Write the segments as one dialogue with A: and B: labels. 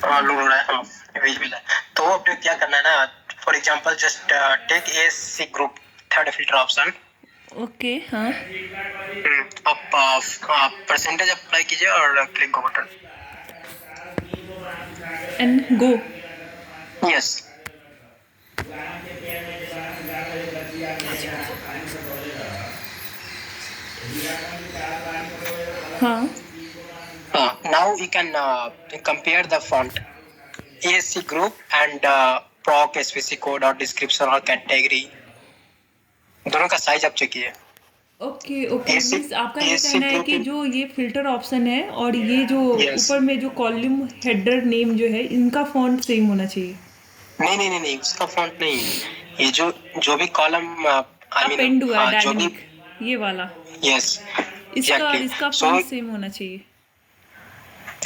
A: Load हो रहा है, विजिबल है। तो अपने क्या करना है ना, for example just take ASC group, third filter option.
B: Okay, हाँ।
A: आप परसेंटेज अप्लाई कीजिए और click go button.
B: And go.
A: Yes.
B: हाँ।
A: Now we can compare the font ASC group and proc SVC code or description or category, दोनों का size आप check कीजिए।
B: Okay okay,
A: ASC
B: means आपका ये
A: ASC
B: कहना है
A: group
B: कि जो ये फिल्टर ऑप्शन है और ये जो
A: Yes.
B: ऊपर में जो कॉलम हेडर नेम जो है, इनका फॉन्ट सेम होना चाहिए।
A: नहीं, उसका फॉन्ट नहीं। ये जो भी कॉलम
B: अपेंड हुआ है
A: जो भी,
B: डायनेमिक, ये वाला,
A: यस
B: इसका और
A: एग्जैक्टली।
B: इसका
A: सो
B: फॉन्ट सेम होना चाहिए।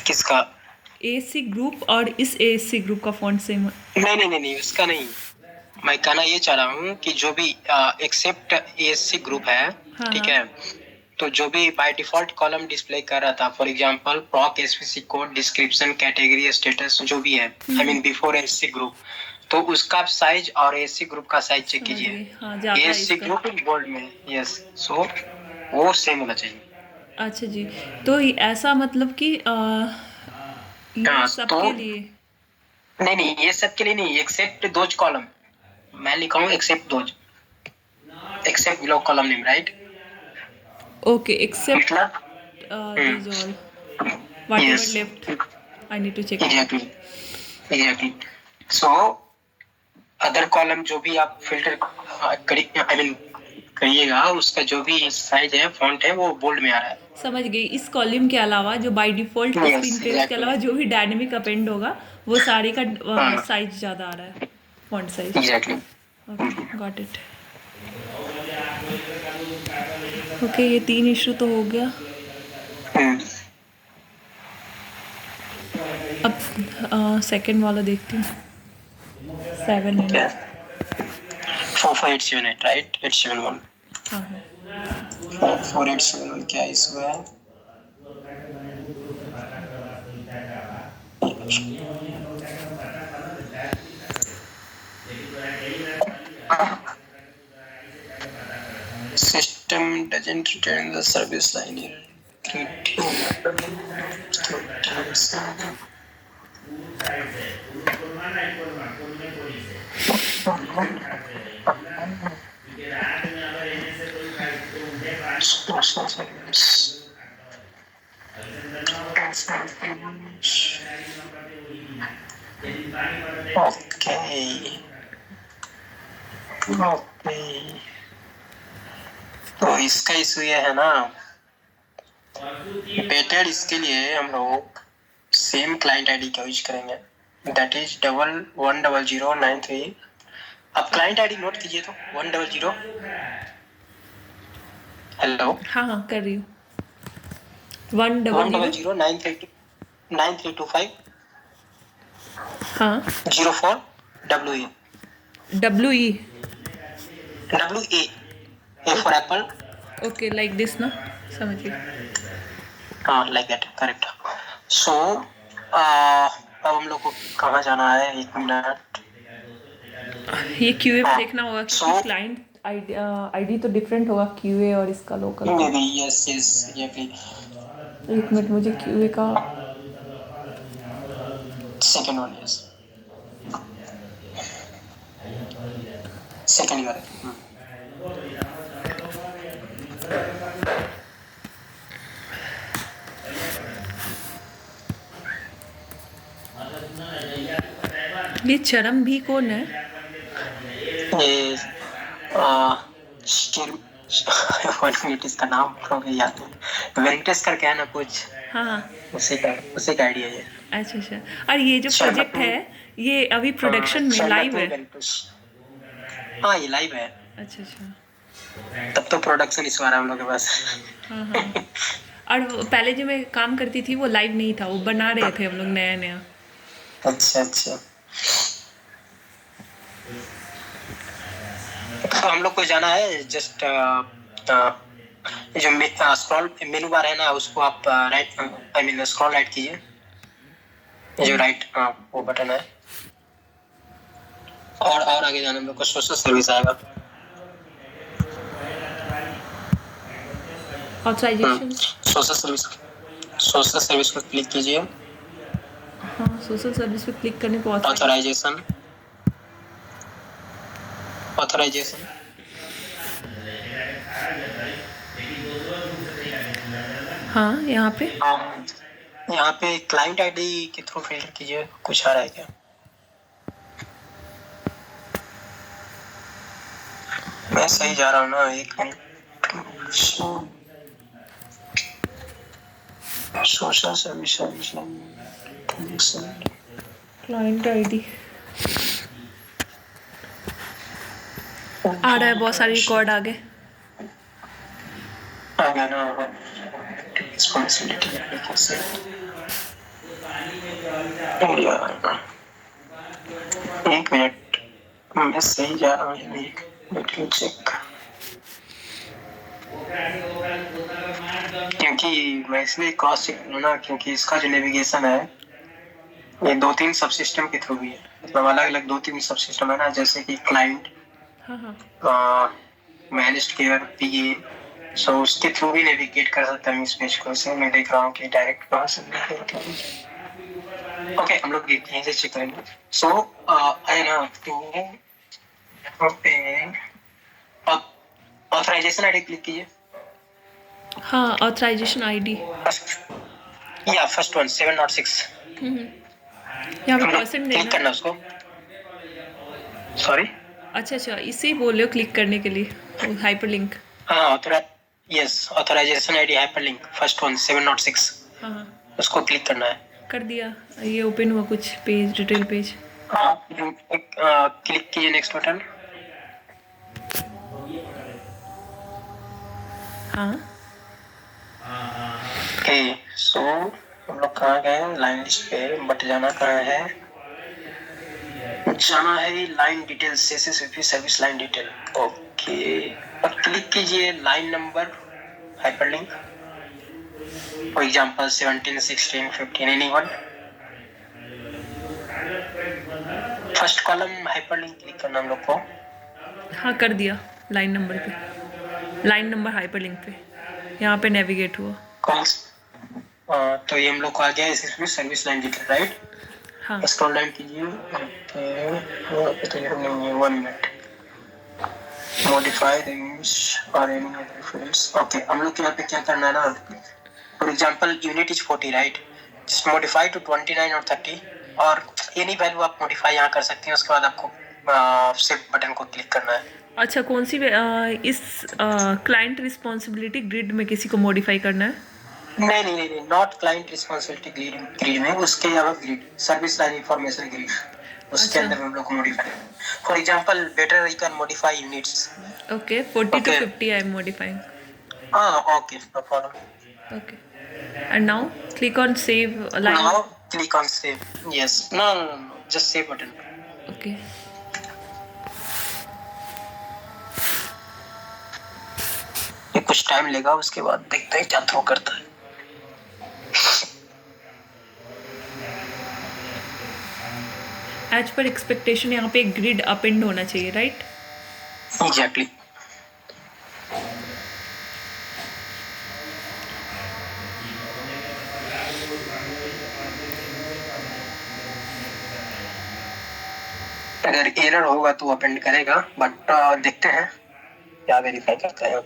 A: किसका?
B: एएससी ग्रुप और इस एएससी ग्रुप का फॉन्ट सेम।
A: नहीं, उसका नहीं। मैं कहना ये चाह रहा हूँ कि जो भी एक्सेप्ट एएससी ग्रुप है,
B: हाँ
A: ठीक
B: हाँ।
A: है, तो जो भी बाय डिफॉल्ट कॉलम डिस्प्ले कर रहा था, for example प्रॉक SVC code, description, category, status, जो भी है, I mean before SC group, तो उसका साइज और एससी ग्रुप का साइज चेक
B: समझ
A: कीजिए।
B: गई, हाँ, ज़्यादा है
A: एससी
B: इसका।
A: ग्रुप बोल्ड में, यस, सो वो सेम होना चाहिए।
B: अच्छा जी, तो ऐसा मतलब कि ये
A: हाँ,
B: सबके
A: तो
B: लिए।
A: नहीं, ये सब के लिए नहीं, एक्सेप्ट दोज कॉलम, मैं लिखा हूँ except those, except below column name, right?
B: Okay, except
A: मतलब
B: these all, whatever
A: yes,
B: left, I need to check it.
A: Exactly. So other column जो भी आप फिल्टर करिएगा, उसका जो भी साइज है, फॉन्ट है, वो बोल्ड में आ रहा है।
B: समझ गई। इस कॉलम के अलावा जो बाय डिफॉल्ट
A: Yes,
B: स्क्रीन पे, उसके
A: exactly.
B: अलावा जो भी डायनेमिक अपेंड होगा, वो सारे का
A: हाँ,
B: साइज ज़्यादा आ रहा है, font size.
A: Exactly.
B: Okay, got it. Okay, ये 3 इशू तो हो गया। अब सेकंड वाला देखती हूँ। 7 है ना?
A: 44878, राइट? 871,
B: हाँ हाँ।
A: 4871 क्या इशू है? System doesn't return the service line here. Okay, तो इसका इशू ये है ना, बेटर इसके लिए हम लोग सेम क्लाइंट आईडी का यूज करेंगे, दैट इज 110093। अब क्लाइंट आईडी नोट कीजिए तो 100। हेलो,
B: हाँ हाँ, कर रही हूँ। 100
A: 9325
B: हाँ,
A: 04 WE
B: WE।
A: A for apple।
B: Okay, like this ना, समझ गई।
A: हाँ, लाइक दैट, करेक्ट। सो अब हम लोग को कहाँ जाना है? एक मिनट।
B: ये क्यूए पे देखना होगा
A: So-
B: क्योंकि क्लाइंट आईडी तो डिफरेंट होगा क्यूए और इसका लोकल।
A: Yes exactly.
B: एक मिनट, मुझे क्यूए का
A: सेकंड वन, यस, सेकंड वाला।
B: ये चरम भी कौन है?
A: ये वन मिनट, इसका नाम थोड़ा याद है, वेंकटेश करके है ना कुछ,
B: हाँ हाँ,
A: उसी का आइडिया है।
B: अच्छा अच्छा। और ये जो प्रोजेक्ट है, ये अभी प्रोडक्शन में लाइव है?
A: हाँ, ये लाइव है।
B: अच्छा अच्छा।
A: तब तो प्रोडक्शन इस बार हम लोग के पास।
B: हाँ हाँ। और पहले जो मैं काम करती थी वो लाइव नहीं था, वो बना रहे थे हम लोग नया नया।
A: अच्छा, तो हम लोग को जाना है जस्ट जो स्क्रॉल मेनू बार है ना, उसको आप right, I mean scroll right कीजिए। ये जो राइट, हाँ वो बटन है। और आगे जाने हम लोग को सोशल सर्विस आएगा।
B: ऑथराइजेशन।
A: सोशल सर्विस को क्लिक कीजिए।
B: हाँ, सोशल सर्विस पे क्लिक करने पर
A: ऑथराइजेशन
B: हाँ, यहाँ पे
A: क्लाइंट आईडी के थ्रू फिल्टर कीजिए। कुछ आ रहा है क्या? मैं सही जा रहा हूँ ना? एक minute. Social service
B: client ID आ रहा है, बहुत सारे रिकॉर्ड आ गए।
A: आ गया ना? रिस्पॉन्सिबिलिटी एक मिनट, मैं सही जा रहा हूँ। लेट मी चेक, क्योंकि मैं इसलिए क्रॉस चेक करूँ ना, क्योंकि इसका जो नेविगेशन है ये 2-3 सब सिस्टम के थ्रू भी है। मतलब अलग अलग 2-3 सब सिस्टम है ना, जैसे कि क्लाइंट, मैनेज्ड केयर, पीए, सो उसके थ्रू भी नेविगेट कर सकता हूँ इस पेज को। इसे मैं देख रहा हूँ कि डायरेक्ट कहाँ से ओके, हम लोग यहीं से चेक करेंगे। सो आई ना तो ऑथराइजेशन आईडी क्लिक कीजिए।
B: हाँ, ऑथराइजेशन आईडी
A: या फर्स्ट वन 706
B: यहाँ पे पर्सन
A: क्लिक करना उसको। सॉरी,
B: अच्छा, इसे बोल रहे हो क्लिक करने के लिए हाइपरलिंक?
A: हाँ, yes, authorization ID hyperlink first one 706।
B: हाँ,
A: उसको क्लिक करना है।
B: कर दिया। ये ओपन हुआ कुछ पेज, डिटेल पेज।
A: क्लिक कीजिए नेक्स्ट बटन।
B: हाँ,
A: ओके, सो हम लोग कहाँ गए? लाइन लिस्ट पे, बट जाना कहाँ है? जाना है line detail, CSS service line detail. Okay, और क्लिक कीजिए line number hyperlink, for example 17, 16, 15, anyone. First column hyperlink click करना हम लोग को।
B: हाँ, कर दिया। लाइन नंबर पे, लाइन नंबर हाइपरलिंक पे यहाँ पे नेविगेट हुआ।
A: तो ये हम लोग को आ गया इसमें सर्विस लाइन डिटेल, राइट?
B: हाँ,
A: स्क्रॉल डाउन कीजिए। तो ये नहीं है, 1 मिनट। मॉडिफाई द इमेज और एनी अदर फील्ड्स। ओके, हम लोग यहाँ पे क्या करना है ना, for example unit is 40, right? Just modify to 29 और 30, और एनी वैल्यू आप मॉडिफाई यहाँ कर सकते हैं। उसके बाद आपको सेव बटन को क्लिक करना है।
B: अच्छा, कौन सी इस क्लाइंट रिस्पॉन्सिबिलिटी ग्रिड में किसी को मॉडिफाई करना है?
A: नहीं, नॉट क्लाइंट रिस्पॉन्सिबिलिटी ग्रिड में, उसके अलावा grid, service line information grid, उसके अंदर हम लोग को modify. For example better you can modify units.
B: Okay, 40 to 50 I am modifying.
A: Okay, no problem.
B: Okay, and now click on save line.
A: Now click on save. Yes, no, just save button.
B: Okay,
A: ये कुछ time लेगा, उसके बाद देखते हैं क्या throw करता है।
B: एज पर एक्सपेक्टेशन यहाँ पे ग्रिड अपेंड होना चाहिए, राइट?
A: एग्जैक्टली। अगर एरर होगा तो अपेंड करेगा, बट देखते हैं क्या वेरीफाई करता है।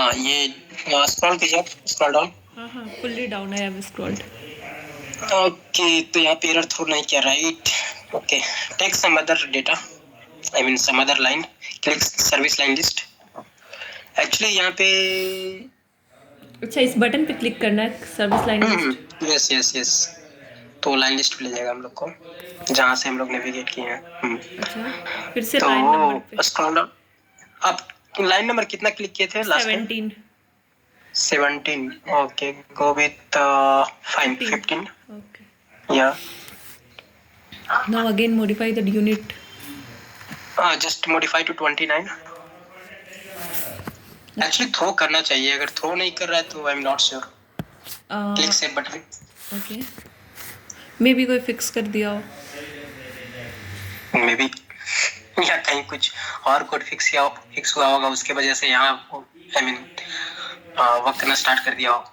A: हाँ ये स्क्रॉल कीजिए, स्क्रॉल डाउन।
B: हाँ हाँ, फुल्ली डाउन है, अब स्क्रॉल्ड।
A: ओके, तो यहाँ पे एरर थ्रो नहीं किया, right. Okay, take some other data, I mean some other line, click service line list. Actually यहाँ पे
B: अच्छा, इस बटन पे क्लिक करना है, service line list.
A: Yes yes yes, तो लाइन लिस्ट पे ले जाएगा हम लोग को, जहाँ से हम लोग नेविगेट किए हैं।
B: अच्छा, फिर से
A: तो
B: लाइन नंबर पे
A: स्क्रॉल डाउन। आप लाइन नंबर कितना क्लिक किए थे last time?
B: 17।
A: 17। Okay, go with 15।
B: Okay,
A: या
B: now again modify the unit.
A: Just modify to 29। Actually throw करना चाहिए, अगर थ्रो नहीं कर रहा है तो I am not sure. Click save button.
B: Okay, maybe कोई फिक्स कर दिया हो,
A: मे बी, या कहीं कुछ और कोड फिक्स हुआ होगा, उसके वजह से यहाँ आई मीन वर्क करना स्टार्ट कर दिया हो।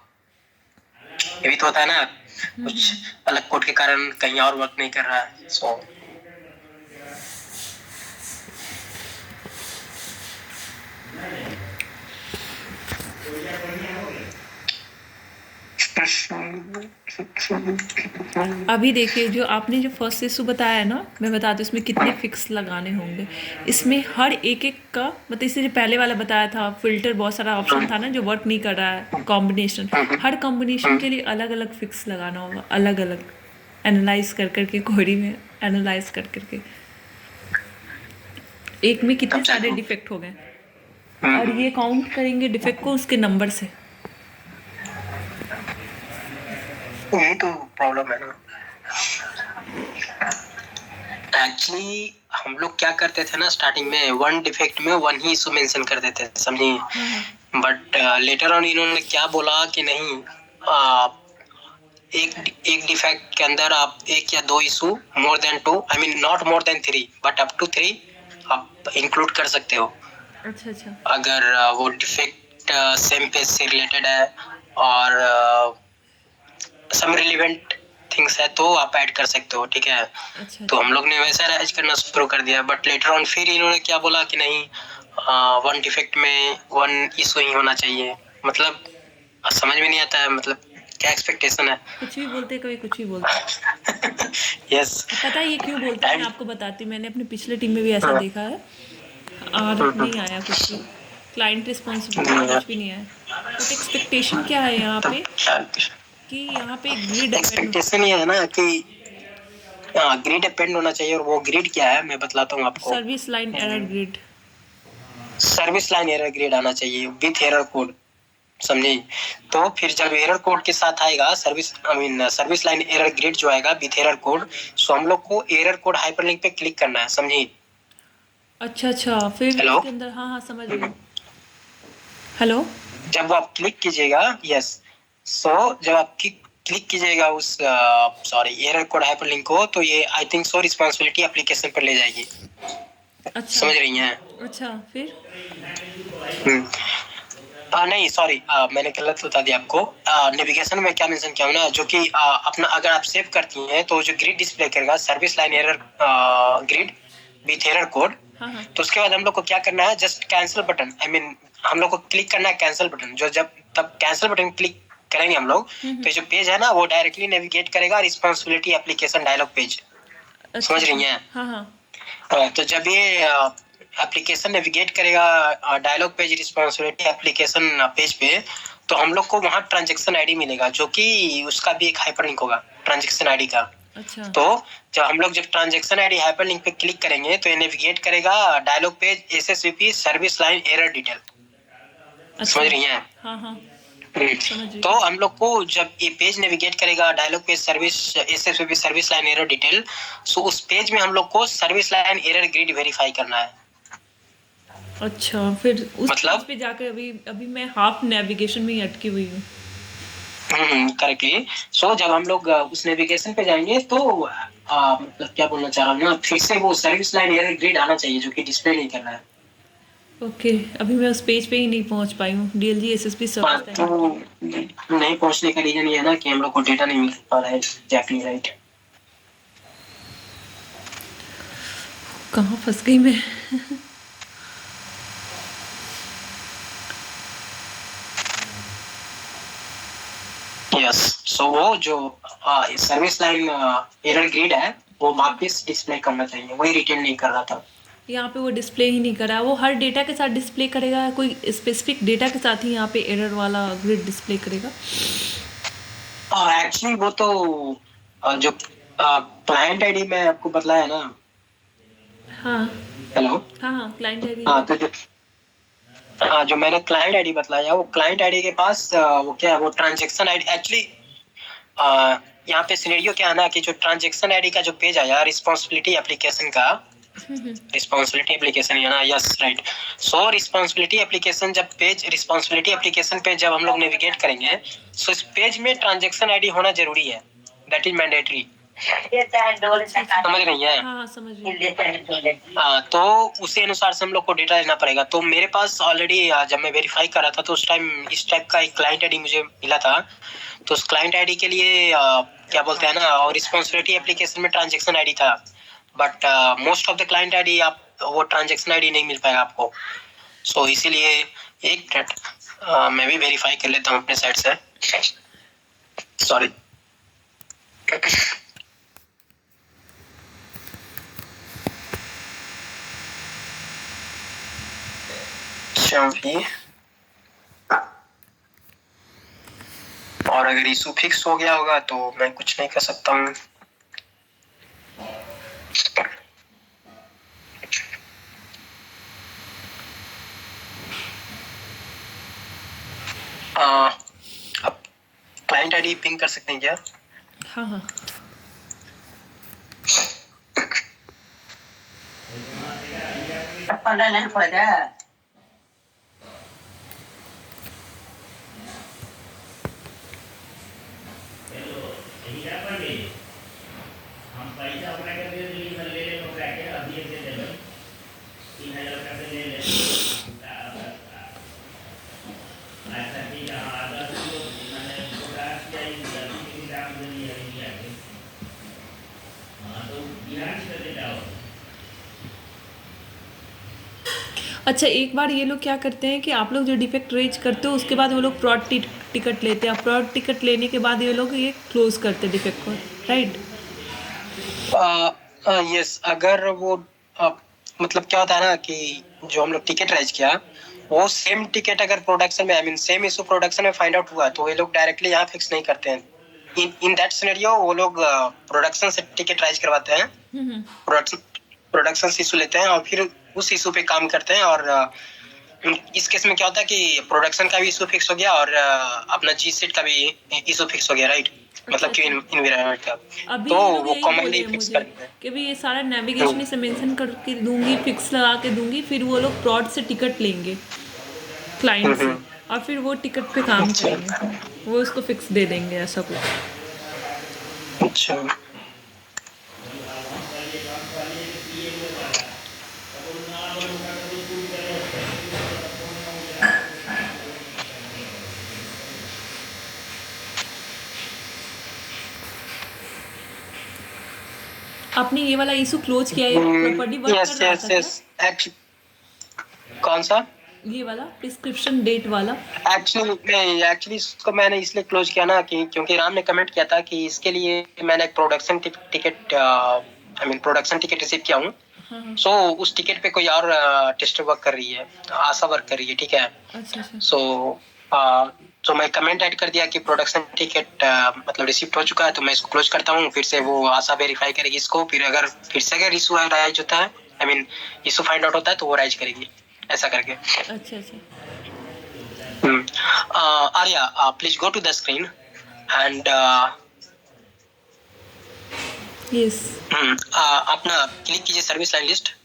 A: ये भी तो होता है ना, कुछ अलग कोड के कारण कहीं और वर्क नहीं कर रहा है। सो
B: अभी देखिए जो आपने जो फर्स्ट इशू बताया है ना, मैं बताती हूँ इसमें कितने फिक्स लगाने होंगे। इसमें हर एक एक का मतलब, इससे जो पहले वाला बताया था फिल्टर, बहुत सारा ऑप्शन था ना जो वर्क नहीं कर रहा है, कॉम्बिनेशन, हर कॉम्बिनेशन के लिए अलग अलग फिक्स लगाना होगा, अलग अलग एनालाइज कर करके, क्वेरी में एनालाइज कर करके एक में कितने सारे डिफेक्ट हो गए, और ये काउंट करेंगे डिफेक्ट को उसके नंबर से।
A: यही तो प्रॉब्लम है ना। एक्चुअली हम लोग क्या करते थे ना, स्टार्टिंग में वन डिफेक्ट में वन ही इशू मेंशन कर देते थे, समझिए। बट लेटर ऑन इन्होंने क्या बोला कि नहीं, एक डिफेक्ट के अंदर आप एक या दो issue, more than 2, I mean not more than 3 but up to 3 आप इंक्लूड कर सकते हो।
B: अच्छा अच्छा,
A: अगर वो डिफेक्ट सेम पेज से रिलेटेड है और सम रिलेवेंट थिंग्स है तो आप ऐड कर सकते हो, ठीक है।
B: अच्छा
A: तो हम लोग ने वैसा राइज करना शुरू कर दिया, बट लेटर ऑन फिर इन्होंने क्या बोला कि नहीं, वन डिफेक्ट में वन इशू ही होना चाहिए। मतलब समझ में नहीं आता है, मतलब क्या एक्सपेक्टेशन है।
B: कुछ भी बोलते कभी कुछ भी बोलते।
A: यस,
B: पता है ये क्यों बोलते हैं, मैं आपको बताती हूँ, मैंने अपने पिछले टीम में भी ऐसा देखा है, और नहीं आया कुछ भी, क्लाइंट रिस्पॉन्सिबिलिटी कुछ भी नहीं आया। बट एक्सपेक्टेशन क्या है यहाँ पे, कि यहाँ पे ग्रिड
A: एक्सपेक्टेशन ये है ना कि ग्रिड अपेंड होना चाहिए, और वो ग्रिड क्या है मैं बतलाता हूँ आपको।
B: Service line error grid,
A: service line error grid आना चाहिए विथ एरर कोड, समझे। तो फिर जब एरर कोड के साथ आएगा सर्विस लाइन एरर ग्रिड जो आएगा विथ एरर कोड, सो हम लोग को एरर कोड हाइपरलिंक पे क्लिक करना है, समझे।
B: अच्छा अच्छा, फिर
A: हेलो,
B: उसके अंदर, हाँ हाँ समझ रही हूँ। हेलो,
A: जब आप क्लिक कीजिएगा, यस, सो जब आप क्लिक कीजिएगा उस एरर कोड हाइपरलिंक को, तो ये I think so responsibility application पर ले जाएगी।
B: अच्छा
A: समझ रही हैं?
B: अच्छा, फिर
A: नहीं सॉरी, मैंने गलत बता दिया आपको। नेविगेशन में क्या मेंशन किया हूं ना, जो कि अपना अगर आप सेव करती हैं तो जो ग्रिड डिस्प्ले करेगा service line error grid with error code,
B: हाँ हाँ,
A: तो उसके बाद हम लोग को क्या करना है, just cancel button, I mean हम लोग को क्लिक करना है कैंसिल बटन। जो जब तब कैंसिल बटन क्लिक करेंगे हम लोग, तो जो पेज है ना वो डायरेक्टली नेविगेट करेगा रिस्पांसिबिलिटी एप्लीकेशन डायलॉग पेज।
B: अच्छा,
A: समझ रही हैं?
B: हाँ हाँ,
A: तो जब ये एप्लीकेशन नेविगेट करेगा dialogue page responsibility application page पे, तो हम लोग को वहाँ ट्रांजैक्शन आईडी मिलेगा, जो कि उसका भी एक हाइपरलिंक होगा ट्रांजैक्शन आईडी का।
B: अच्छा,
A: तो जब ट्रांजैक्शन आईडी हाइपरलिंक पे क्लिक करेंगे तो ये नेविगेट करेगा dialogue page SSVP service line error detail.
B: अच्छा,
A: समझ रही हैं?
B: हाँ हाँ, समझ रही
A: तो हम लोग को जब ये पेज नेविगेट करेगा dialogue page service SSVP service line error detail, so उस पेज में हम लोग को service line error grid verify करना है।
B: अच्छा, फिर उस
A: मतलब
B: पेज पे जाकर अभी अभी मैं हाफ नेविगेशन में ही अटकी हुई हूँ।
A: करेक्टली। सो जब हम लोग उस नेविगेशन पे जाएंगे तो मतलब क्या बोलना चाह रहा हूँ ना, फिर से वो सर्विस लाइन एरर ग्रिड आना चाहिए जो कि डिस्प्ले नहीं कर रहा है।
B: ओके, अभी मैं उस पेज पे ही नहीं पहुंच पाई हूँ, डीएलजी एसएसपी सर्विस
A: तो नहीं पहुंचने का रीजन ये है ना कि हम लोग को डेटा नहीं मिल पा रहा है एग्जैक्टली, राइट।
B: कहाँ फंस गई मैं।
A: सो वो जो सर्विस लाइन एरर ग्रिड है वो वापस डिस्प्ले करना चाहिए, वही रिटर्न नहीं कर रहा था।
B: यहाँ पे वो डिस्प्ले ही नहीं करा, वो हर डेटा के साथ डिस्प्ले करेगा, कोई स्पेसिफिक डेटा के साथ ही यहाँ पे एरर वाला ग्रिड डिस्प्ले करेगा?
A: एक्चुअली वो तो जो क्लाइंट आईडी मैं आपको बताया ना।
B: हाँ
A: हेलो।
B: हाँ हाँ, क्लाइंट आईडी।
A: हाँ तो जो मैंने क्लाइंट आईडी बताया, वो क्लाइंट आईडी के पास वो क्या है, वो ट्रांजैक्शन आईडी एक्चुअली यहाँ पे सिनेरियो क्या है ना कि जो ट्रांजैक्शन आईडी का जो पेज आया रिस्पॉन्सिबिलिटी एप्लीकेशन का, रिस्पॉन्सिबिलिटी एप्लीकेशन है ना, यस राइट। सो रिस्पॉन्सिबिलिटी एप्लीकेशन जब पेज रिस्पॉन्सिबिलिटी एप्लीकेशन पे जब हम लोग नेविगेट करेंगे, सो इस पेज में ट्रांजैक्शन आईडी होना जरूरी है, दैट इज मैंडेटरी। समझ रही है?
B: हाँ समझ रही हूँ।
A: हाँ, तो उसी अनुसार से हम लोग को डेटा लेना पड़ेगा। तो मेरे पास ऑलरेडी जब मैं वेरीफाई कर रहा था तो उस टाइम इस टाइप का एक क्लाइंट आईडी मुझे मिला था। तो उस क्लाइंट आईडी के लिए क्या बोलते हैं ना, और रिस्पॉन्सिबिलिटी एप्लीकेशन में ट्रांजैक्शन आईडी था, but most of the client ID आप वो ट्रांजैक्शन आईडी नहीं मिल पाएगा आपको। सो इसीलिए एक मिनट मैं भी वेरीफाई कर लेता हूँ अपने साइड से। सॉरी। और अगर इशू फिक्स हो गया होगा तो मैं कुछ नहीं कर सकता हूँ। अब क्लाइंट आईडी पिंग कर सकते हैं क्या?
B: हाँ हाँ अच्छा, एक बार ये लोग क्या करते हैं कि आप लोग जो डिफेक्ट रेज करते हो उसके बाद वो लोग प्रॉड टिकट लेते हैं, प्रॉड टिकट लेने के बाद ये लोग ये क्लोज करते हैं डिफेक्ट को, राइट?
A: यस, अगर वो मतलब क्या होता है ना कि जो हम लोग टिकट राइज किया वो सेम टिकट अगर प्रोडक्शन में, I mean same issue production में फाइंड आउट हुआ तो ये लोग डायरेक्टली यहाँ फिक्स नहीं करते हैं। इन दैट सिनेरियो वो लोग प्रोडक्शन से टिकट राइज करवाते हैं, प्रोडक्शन से इशू लेते हैं और फिर उस इशू पे काम करते हैं। और इस केस में क्या होता है कि प्रोडक्शन का भी इशू फिक्स हो गया और अपना जी सेट का भी इशू फिक्स हो गया, राइट? मतलब कि एनवायरनमेंट का।
B: अभी
A: तो
B: ये लोग
A: वो
B: यही
A: कॉमनली
B: बोले
A: फिक्स
B: मुझे
A: करते हैं।
B: कि भी ये सारा नेविगेशन से मेंशन करके दूंगी, फिक्स लगा के दूंगी, फिर वो लोग प्रॉड से टिकट लेंगे क्लाइंट से और फिर वो टिकट पे काम करेंगे, वो उसको फिक्स दे देंगे, ऐसा कुछ।
A: अच्छा,
B: आपने ये वाला इशू क्लोज किया है, प्रॉपर्टी वर्क
A: यस
B: कर रहा
A: यस
B: था
A: यस। कौन सा?
B: क्या ये वाला प्रिस्क्रिप्शन डेट वाला?
A: एक्चुअली इसको मैंने इसलिए क्लोज किया ना कि क्योंकि राम ने कमेंट किया था कि इसके लिए मैंने एक production ticket I mean production ticket receive किया हूँ। सो उस टिकट पे कोई और टेस्टर वर्क कर रही है, आशा वर्क कर रही है, ठीक है?
B: अच्छा अच्छा।
A: सो मैं कमेंट ऐड कर दिया कि प्रोडक्शन टिकट मतलब रिसीव हो चुका है, तो मैं इसको क्लोज करता हूँ। फिर से वो आशा वेरीफाई करेगी इसको, फिर अगर फिर से अगर इशू राइज होता है, I mean issue find out होता है तो वो राइज करेगी, ऐसा करके।
B: अच्छा अच्छा।
A: Arya, please go to the screen and
B: yes.
A: अपना क्लिक कीजिए service line list.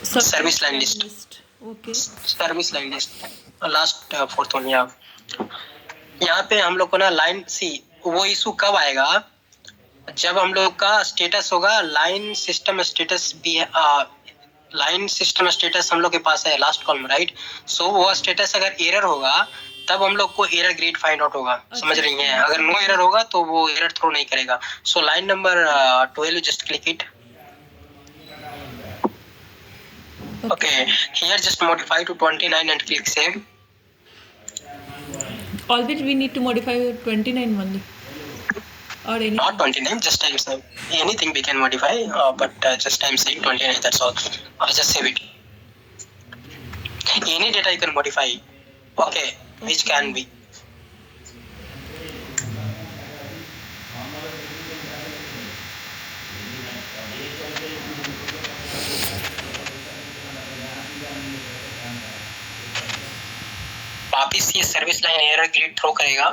A: Service line list,
B: okay.
A: Service line list last fourth one. यहाँ पे हम लोग को ना लाइन सी, वो इशू कब आएगा जब हम लोग का स्टेटस होगा लाइन सिस्टम स्टेटस भी है, लाइन सिस्टम स्टेटस हम लोग के पास है लास्ट कॉलम, राइट? सो वो स्टेटस अगर एरर होगा तब हम लोग को एरर ग्रेड फाइंड आउट होगा। समझ रही हैं? अगर नो एरर होगा तो वो एरर थ्रो नहीं करेगा। So line number 12, just click it. Okay, here just modify to 29 and click save.
B: always we need to modify 29 only or any.
A: Not 29, just I'm saying anything we can modify, but just I'm saying 29. That's all. I'll just save it. Any data you can modify. Okay, which can be. वापिस ये service line error grid throw करेगा.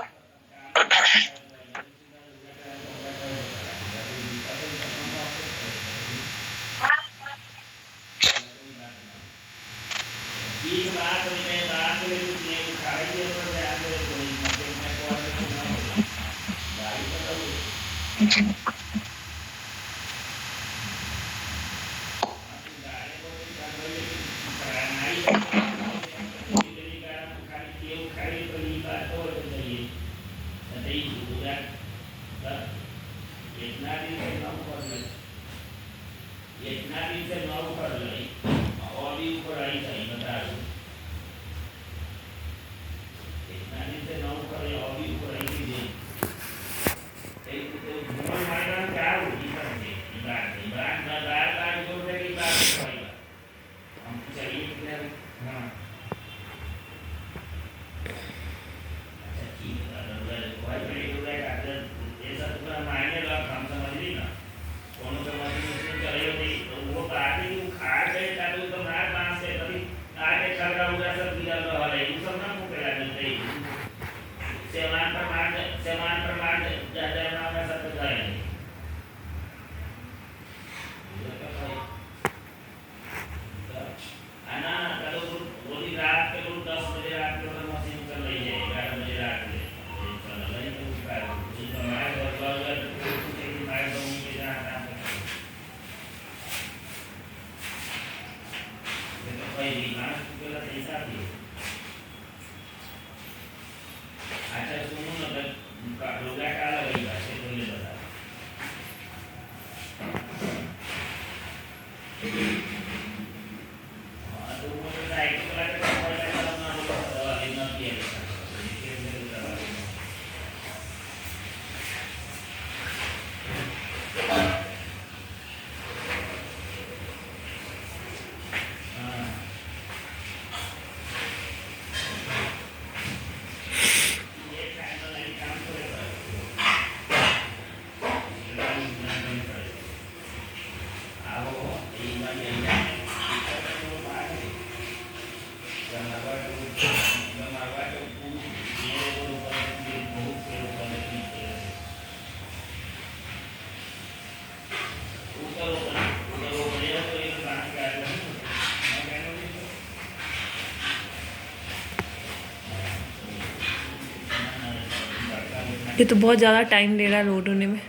B: ये तो बहुत ज़्यादा time ले रहा है लोड होने में.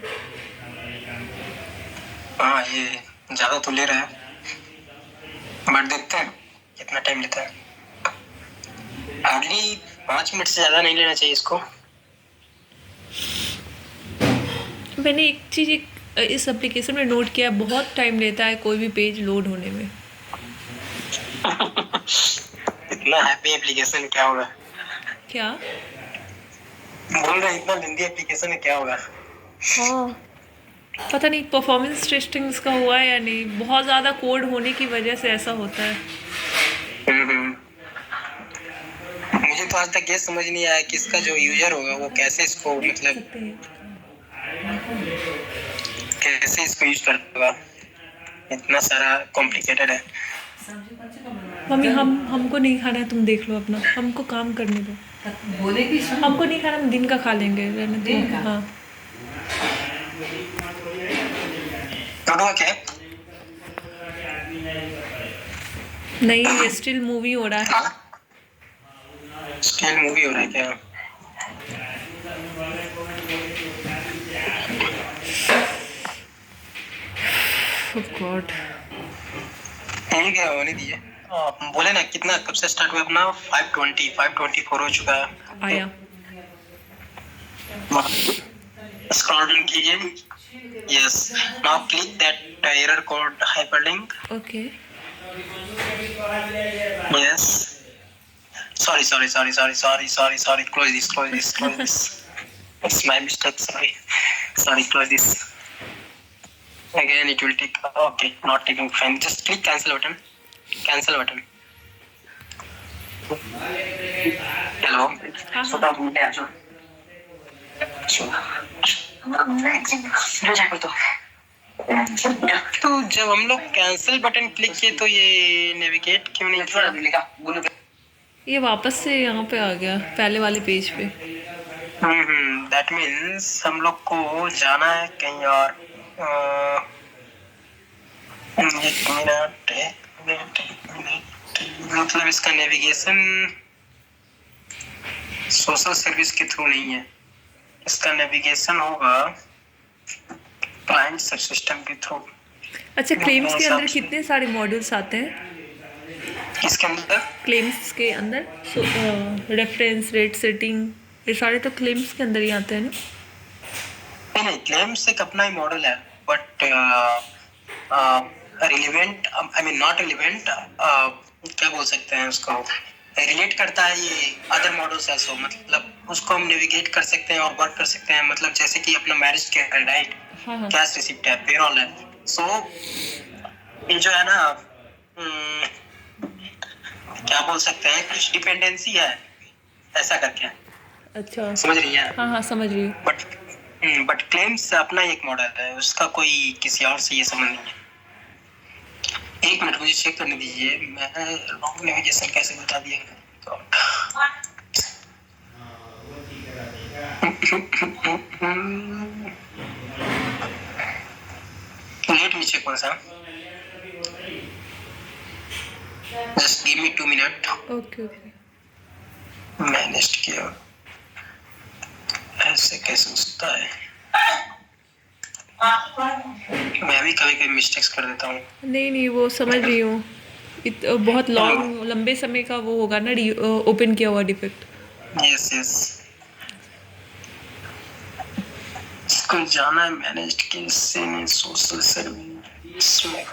A: हाँ, ये ज्यादा तो ले रहा है, बट देखते हैं कितना टाइम लेता है. हार्डली 5 मिनट से ज्यादा नहीं लेना चाहिए इसको.
B: मैंने एक चीज़ इस एप्लीकेशन में नोट किया, बहुत टाइम लेता है कोई भी पेज लोड होने में.
A: इतना हैप्पी एप्लीकेशन क्या होगा?
B: क्या
A: बोल रहे इतना लेंदी एप्लीकेशन है, क्या होगा?
B: हाँ, पता नहीं परफॉर्मेंस टेस्टिंग इसका हुआ है या नहीं. बहुत ज़्यादा कोड होने की वजह से ऐसा होता है.
A: मुझे तो आज तक ये समझ नहीं आया कि इसका जो यूजर होगा वो कैसे इसको मतलब कैसे इसको यूज करेगा. इतना सारा कॉम्प्लिकेटेड है.
B: मम्मी हमको नहीं खाना है, तुम देख लो अपना, हमको काम करने दो.
C: बोलेगी
B: हमको नहीं खाना, हम दिन का खा लेंगे. रहने दो.
C: दिन का?
B: हाँ
A: तो क्या
B: नहीं, ये स्टिल मूवी हो रहा है.
A: स्टिल मूवी हो रहा है क्या?
B: ओह गॉड.
A: ये क्या होने दीजिए. बोले ना कितना कब से स्टार्ट हुआ अपना? 524 हो चुका है.
B: आया.
A: स्क्रॉल डाउन कीजिए. Yes, now click that error code hyperlink.
B: Okay.
A: Yes, Sorry. Close this. It's my mistake. Sorry. Close this. Again, it will take. Okay, not taking. Fine. Just click cancel button. Hello. तो जब हम लोग cancel button click किए तो ये navigate क्यों नहीं किया?
B: ये वापस से यहाँ पे आ गया पहले वाले पेज पे।
A: दैट मीन्स हम लोग को जाना है कहीं और। एक मिनट, मतलब इसका नेविगेशन सोशल सर्विस के थ्रू नहीं है, इसका नेविगेशन होगा क्लाइंट सब सिस्टम के थ्रू।
B: अच्छा, क्लेम्स के अंदर कितने सारे मॉड्यूल्स आते हैं?
A: इसके अंदर
B: क्लेम्स के अंदर रेफरेंस, रेट सेटिंग, ये सारे तो क्लेम्स के अंदर ही आते हैं ना?
A: नहीं, क्लेम्स एक अपना ही मॉडल है, but relevant, I mean not relevant, क्या बोल सकते हैं उसको, रिलेट करता है ये अदर मॉडल्स ऐसो, मतलब उसको हम नेविगेट कर सकते हैं और वर्क कर सकते हैं। मतलब जैसे कि अपना मैरिज के राइट, कैश रिसिप्ट है, पेरोल है, सो ये जो है ना, क्या बोल सकते हैं, कुछ डिपेंडेंसी है ऐसा करके।
B: अच्छा,
A: समझ रही है?
B: हाँ समझ रही हूँ।
A: बट क्लेम्स अपना एक मॉडल है, उसका कोई किसी और से ये संबंध नहीं है। एक मिनट मुझे चेक करने दीजिए, मैं रॉन्ग नेविगेशन कैसे बता दिया। Let me check one, just give me 2 minute.
B: Okay.
A: Manage किया ऐसे कैसे होता है, मैं भी कभी मिस्टेक्स कर देता हूँ।
B: नहीं वो समझ रही हूँ। बहुत लंबे समय का वो होगा ना ओपन किया हुआ डिफेक्ट।
A: यस इसको जाना है मैनेज के सोशल सर्विस में।